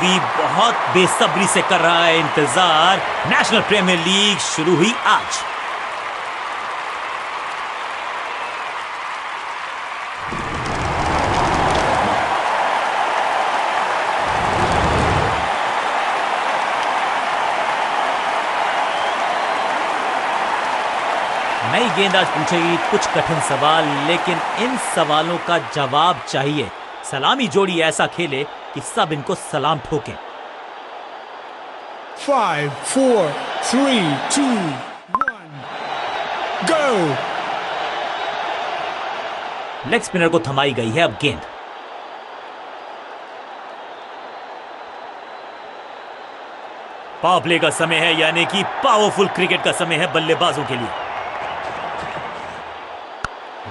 भी बहुत बेसब्री से कर रहा है इंतजार। नेशनल प्रीमियर लीग शुरू हुई आज। नई गेंद आज पूछेगी कुछ कठिन सवाल, लेकिन इन सवालों का जवाब चाहिए। सलामी जोड़ी ऐसा खेले कि सब इनको सलाम ठोकें। 5, 4, 3, 2, 1, go! लेग स्पिनर को थमाई गई है अब गेंद। पावर प्ले का समय है, यानी कि पावरफुल क्रिकेट का समय है बल्लेबाजों के लिए।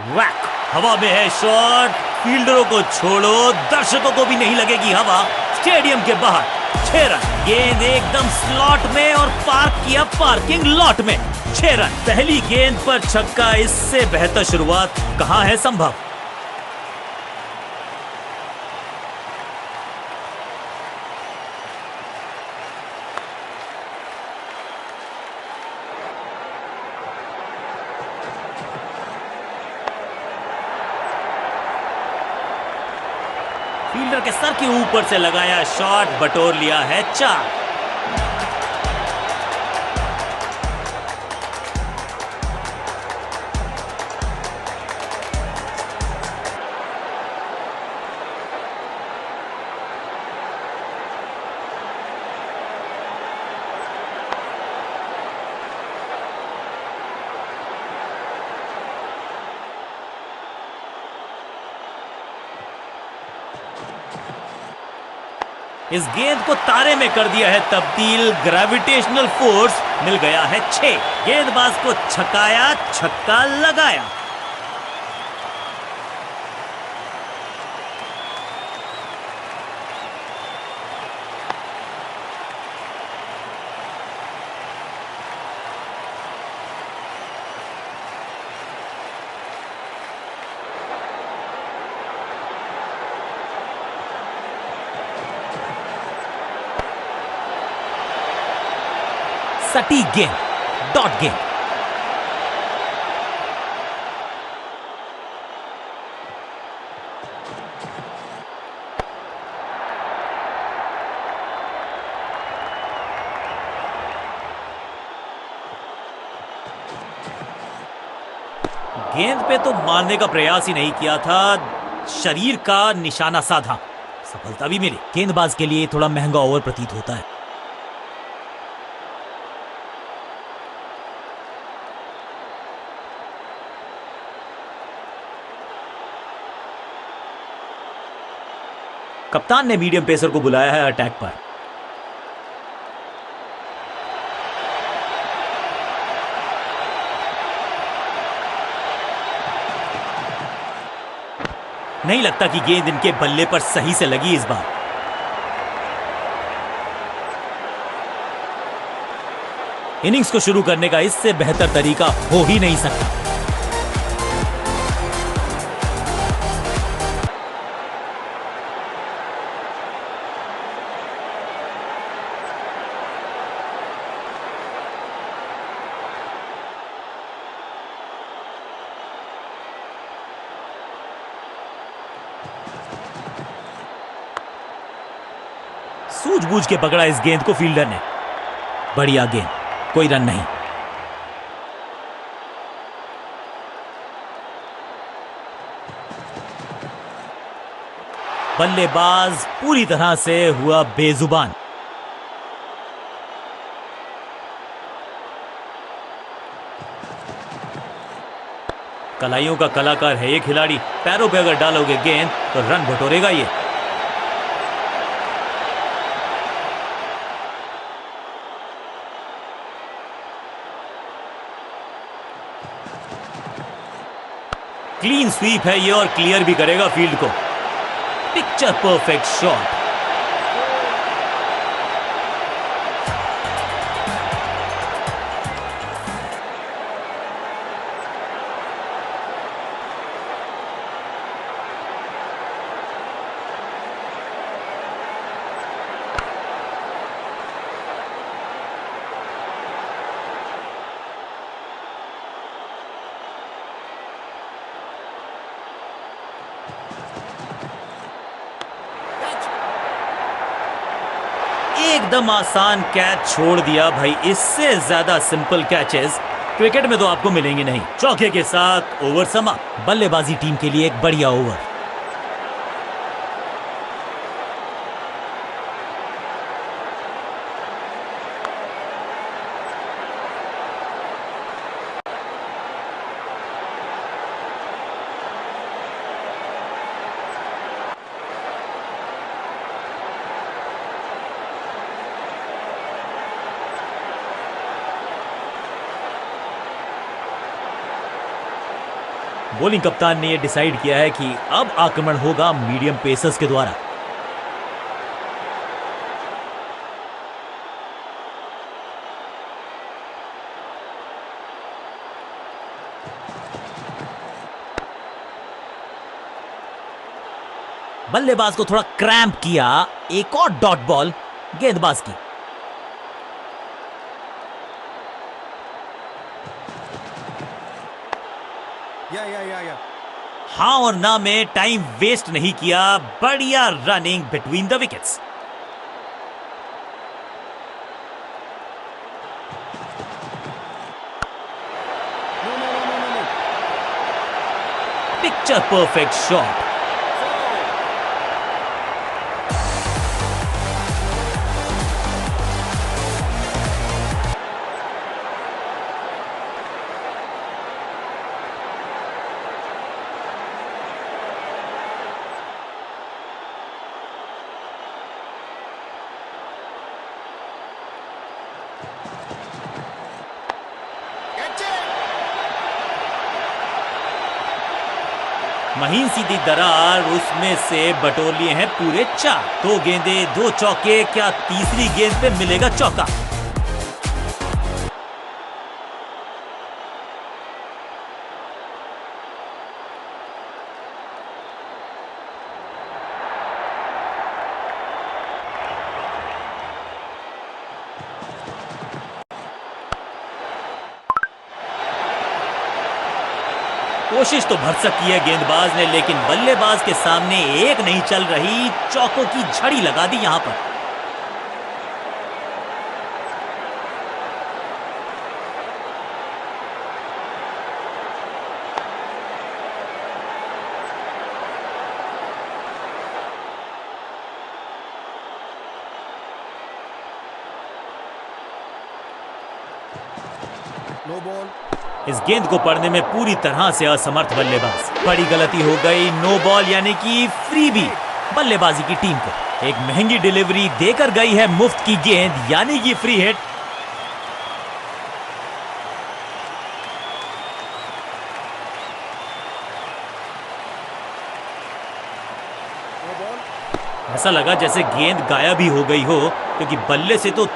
वैक, हवा में है शॉट। फील्डरों को छोड़ो, दर्शकों को भी नहीं लगेगी हवा। स्टेडियम के बाहर 6 रन। गेंद एकदम स्लॉट में और पार्क किया पार्किंग लॉट में। 6 रन। पहली गेंद पर छक्का, इससे बेहतर शुरुआत कहां है संभव। फील्डर के सर के ऊपर से लगाया शॉट, बटोर लिया है 4। इस गेंद को तारे में कर दिया है तब्दील। ग्रेविटेशनल फोर्स मिल गया है 6। गेंदबाज को छकाया, छक्का लगाया। सटीक गेंद, डॉट गेंद। गेंद पे तो मारने का प्रयास ही नहीं किया था, शरीर का निशाना साधा। सफलता भी मिली। गेंदबाज के लिए थोड़ा महंगा ओवर प्रतीत होता है। कप्तान ने मीडियम पेसर को बुलाया है अटैक पर। नहीं लगता कि गेंद इनके बल्ले पर सही से लगी इस बार। इनिंग्स को शुरू करने का इससे बेहतर तरीका हो ही नहीं सकता। सूझबूझ के पकड़ा इस गेंद को फील्डर ने। बढ़िया गेंद, कोई रन नहीं। बल्लेबाज पूरी तरह से हुआ बेजुबान। कलाइयों का कलाकार है ये खिलाड़ी। पैरों पे अगर डालोगे गेंद तो रन बटोरेगा ये। क्लीन स्वीप है ये और क्लियर भी करेगा फील्ड को। Picture perfect shot. एकदम आसान कैच छोड़ दिया भाई। इससे ज्यादा सिंपल कैचेस क्रिकेट में तो आपको मिलेंगे नहीं। चौके के साथ ओवर समाप्त। बल्लेबाजी टीम के लिए एक बढ़िया ओवर। बॉलिंग कप्तान ने यह डिसाइड किया है कि अब आक्रमण होगा मीडियम पेसर्स के द्वारा। बल्लेबाज को थोड़ा क्रैम्प किया। एक और डॉट बॉल गेंदबाज की। हाँ और ना में टाइम वेस्ट नहीं किया। बढ़िया running between the wickets. Picture perfect shot. महीन सीधी दरार, उसमें से बटोर लिए हैं पूरे 4। 2 गेंदे 2 चौके। क्या तीसरी गेंद पे मिलेगा चौका? कोशिश तो भरसक की है गेंदबाज ने, लेकिन बल्लेबाज के सामने एक नहीं चल रही। चौकों की झड़ी लगा दी यहां पर। No ball. इस गेंद को पढ़ने में पूरी तरह से असमर्थ बल्लेबाज। बड़ी गलती हो गई। नो बॉल यानी कि फ्रीबी बल्लेबाजी की टीम को। एक महंगी डिलीवरी देकर गई है मुफ्त की गेंद, यानी कि फ्री हिट। ऐसा लगा जैसे गेंद गायब ही हो गई हो, क्योंकि बल्ले से तो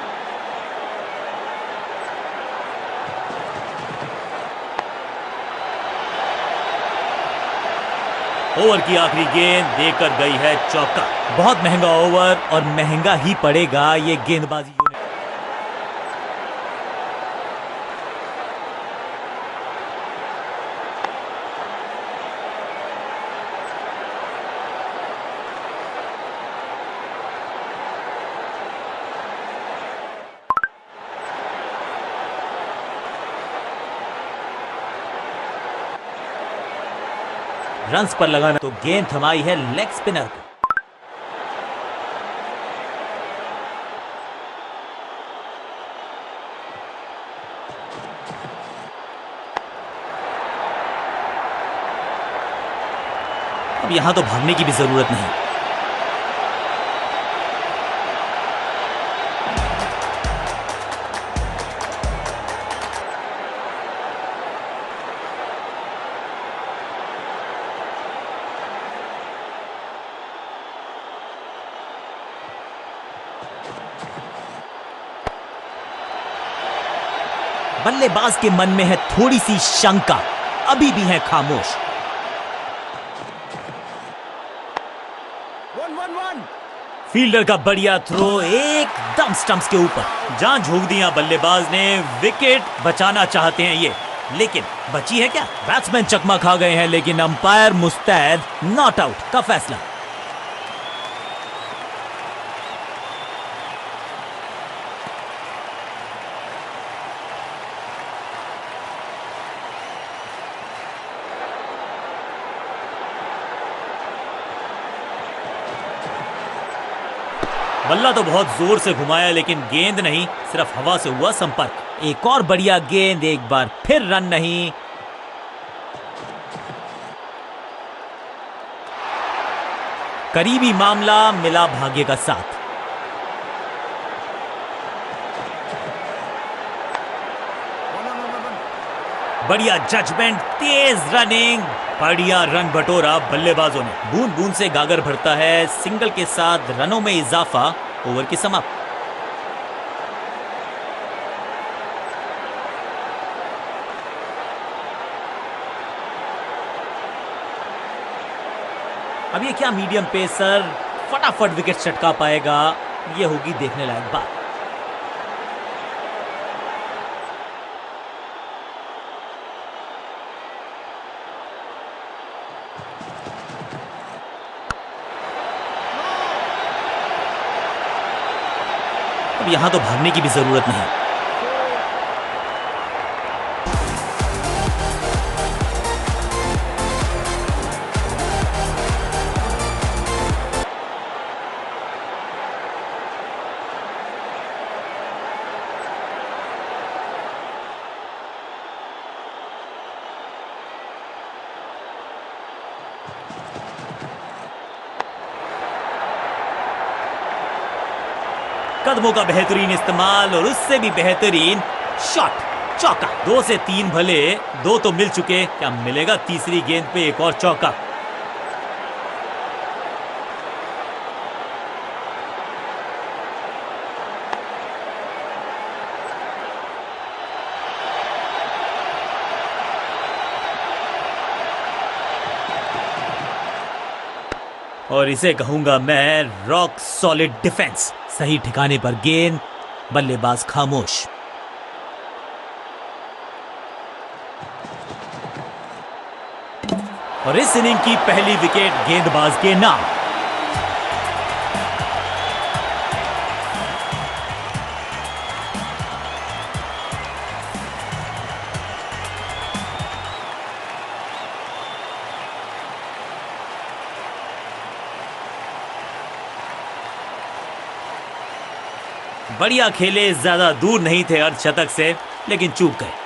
ओवर की आखिरी गेंद देकर गई है चौका। बहुत महंगा ओवर और महंगा ही पड़ेगा ये गेंदबाजी यूनिट। रन्स पर लगाना तो गेंद थमाई है लेग स्पिनर को। अब यहां तो भागने की भी जरूरत नहीं। बल्लेबाज के मन में है थोड़ी सी शंका, अभी भी है खामोश। 1-1-1। फील्डर का बढ़िया थ्रो एकदम स्टंप्स के ऊपर। जान झोंक दिया बल्लेबाज ने। विकेट बचाना चाहते हैं ये, लेकिन बची है क्या? बैट्समैन चकमा खा गए हैं, लेकिन अंपायर मुस्तैद। नॉट आउट का फैसला। बल्ला तो बहुत जोर से घुमाया लेकिन गेंद नहीं, सिर्फ हवा से हुआ संपर्क। एक और बढ़िया गेंद, एक बार फिर रन नहीं। करीबी मामला, मिला भाग्य का साथ। बढ़िया जजमेंट, तेज रनिंग, बढ़िया रन बटोरा बल्लेबाजों ने। बूंद बूंद से गागर भरता है, सिंगल के साथ रनों में इजाफा, ओवर की समाप्त। अब ये क्या मीडियम पेसर फटाफट विकेट चटका पाएगा, ये होगी देखने लायक बात। अब यहां तो भागने की भी जरूरत नहीं। कदमों का बेहतरीन इस्तेमाल और उससे भी बेहतरीन शॉट, चौका। 2 से 3 भले, 2 तो मिल चुके, क्या मिलेगा तीसरी गेंद पे एक और चौका। और इसे कहूंगा मैं रॉक सॉलिड डिफेंस। सही ठिकाने पर गेंद, बल्लेबाज खामोश। और इस इनिंग की पहली विकेट गेंदबाज के नाम। बढ़िया खेले, ज्यादा दूर नहीं थे अर्धशतक से, लेकिन चूक गए।